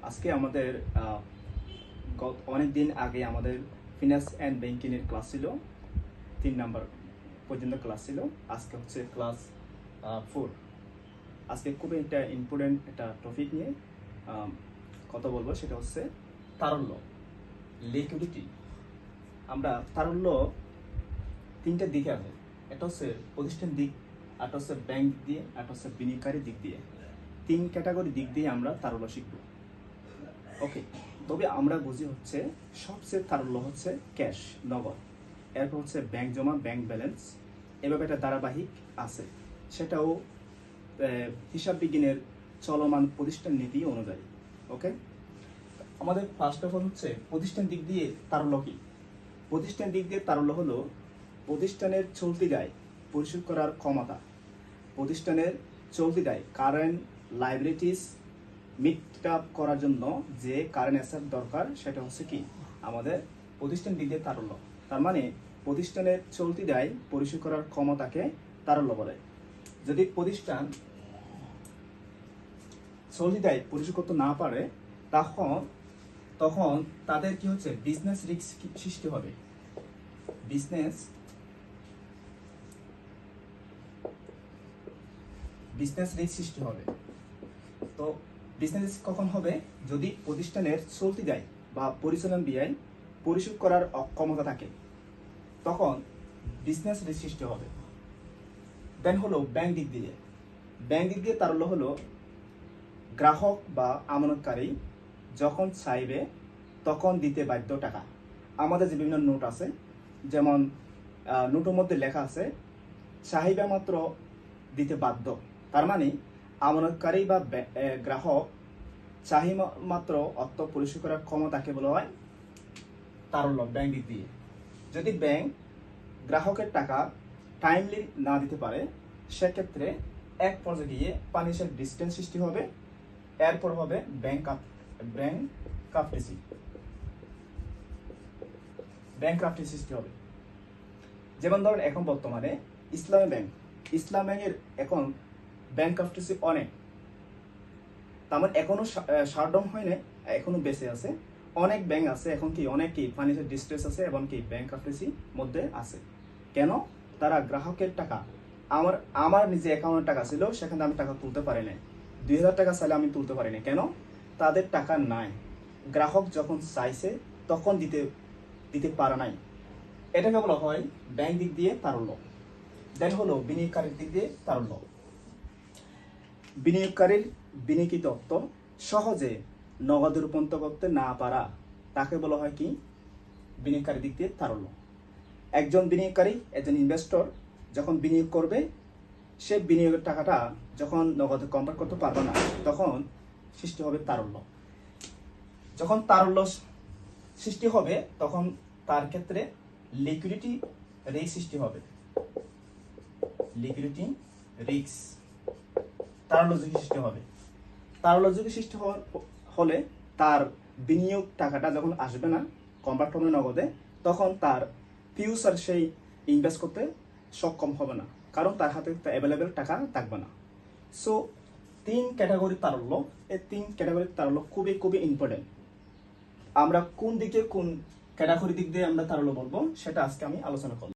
আজকে আমাদের অনেক দিন আগে আমাদের ফিনান্স অ্যান্ড ব্যাংকিং এর ক্লাস ছিল, 3 নাম্বার পর্যন্ত ক্লাস ছিল। আজকে হচ্ছে ক্লাস 4। আজকে খুবই একটা ইম্পর্টেন্ট একটা টপিক নিয়ে কথা বলবো, সেটা হচ্ছে তারল্য, লিকুইডিটি। আমরা তারল্য 3টা দিকে আছে। এটা হচ্ছে প্রতিষ্ঠান দিক, একটা হচ্ছে ব্যাংক দিক দিয়ে, একটা হচ্ছে বিনিয়োগকারী দিক দিয়ে। 3 ক্যাটাগরি দিক দিয়ে আমরা তারল্য শিখব। ওকে, তবে আমরা বুঝি হচ্ছে সবচেয়ে তারল্য হচ্ছে ক্যাশ, নগদ। এরপর হচ্ছে ব্যাংক জমা, ব্যাংক ব্যালেন্স। এভাবে একটা ধারাবাহিক আছে, সেটাও হিসাব বিজ্ঞানের চলমান প্রতিষ্ঠান নীতি অনুযায়ী। ওকে, আমাদের ফার্স্ট অফ অল হচ্ছে প্রতিষ্ঠান দিক দিয়ে তারল্য কি। প্রতিষ্ঠান দিক দিয়ে তারল্য হলো প্রতিষ্ঠানের চলতি দায় পরিশোধ করার ক্ষমতা। প্রতিষ্ঠানের চলতি দায়, কারেন্ট লাইবিলিটিস মিট আপ করার জন্য যে কারেন্ট অ্যাসেট দরকার, সেটা হচ্ছে কি আমাদের প্রতিষ্ঠান দিক দিয়ে তারল্য। তার মানে প্রতিষ্ঠানের চলতি দায় পরিশোধ করার ক্ষমতাকে তারল্য বলে। যদি প্রতিষ্ঠান চলতি দায় পরিশোধ করতে না পারে, তখন তাদের কি হচ্ছে বিজনেস রিস্ক সৃষ্টি হবে। বিজনেস রিস্ক সৃষ্টি হবে। তো বিজনেস রিস্ক কখন হবে? যদি প্রতিষ্ঠানের চলতি দায় বা পরিচালন ব্যয় পরিশোধ করার অক্ষমতা থাকে, তখন বিজনেস রিস্ক সৃষ্টি হবে। দেন হলো ব্যাংক দিক দিয়ে। ব্যাংক দিক দিয়ে তারল্য হলো গ্রাহক বা আমানতকারী যখন চাইবে তখন দিতে বাধ্য টাকা। আমাদের যে বিভিন্ন নোট আছে, যেমন নোটের মধ্যে লেখা আছে চাহিদা মাত্র দিতে বাধ্য। তার মানে আমানতকারী বা গ্রাহক চাহিদা মাত্র অর্থ পরিশোধ করার ক্ষমতাকে বলা হয় তারল্য ব্যাংক দিক দিয়ে। যদি ব্যাংক গ্রাহকের টাকা টাইমলি না দিতে পারে, সেক্ষেত্রে এক পর্যায়ে গিয়ে ফাইন্যান্সিয়াল ডিস্টেন্স সৃষ্টি হবে। এরপর হবে ব্যাংকরাপ্টি সৃষ্টি হবে। যেমন ধরেন এখন বর্তমানে ইসলামী ব্যাংকের এখন ব্যাংকরাপ্টি অনেক, তার মানে এখনো শাটডাউন হয় না, এখনো বেঁচে আছে। অনেক ব্যাংক আছে এখন কি অনেক কি ফাইন্যান্সিয়াল ডিস্ট্রেস আছে এবং কি ব্যাংকরাপ্টির মধ্যে আছে। কেন? তারা গ্রাহকের টাকা, আমার নিজে অ্যাকাউন্টে টাকা ছিল, সেখানে আমি টাকা তুলতে পারি না। 2000 টাকা চাইলে আমি তুলতে পারি না। কেন? তাদের টাকা নাই। গ্রাহক যখন চাইছে তখন দিতে পারে নাই। এটাকে বলা হয় ব্যাংক দিক দিয়ে তারল্য। দেন হলো বিনিয়োগকারীর দিক দিয়ে তারল্য। বিনিয়োগকারীর বিনিয়োগিত অর্থ সহজে নগদে রূপান্তর করতে না পারা, তাকে বলা হয় কি বিনিয়োগকারীর দিক দিয়ে তারল্য। একজন বিনিয়োগকারী, একজন ইনভেস্টর যখন বিনিয়োগ করবে, সে বিনিয়োগের টাকাটা যখন নগদে কনভার্ট করতে পারবে না, তখন সৃষ্টি হবে তারল্য। যখন তারল্য সৃষ্টি হবে, তখন তার ক্ষেত্রে লিকুইডিটি রিস্ক সৃষ্টি হবে। লিকুইডিটি রিস্ক, তারল্য ঝুঁকি সৃষ্টি হবে। তারল্য ঝুঁকি সৃষ্টি হলে তার বিনিয়োগ টাকাটা যখন আসবে না, কনভার্ট হবে নগদে, তখন তার ফিউচার সেই ইনভেস্ট করতে সক্ষম হবে না, কারণ তার হাতে অ্যাভেলেবেল টাকা থাকবে না। সো 3 ক্যাটাগরি তারল্য, এই 3 ক্যাটাগরির তারল্য খুবই খুবই ইম্পর্টেন্ট। আমরা কোন দিকে কোন ক্যাটাগরি দিক দিয়ে আমরা তারল্য বলবো, সেটা আজকে আমি আলোচনা করব।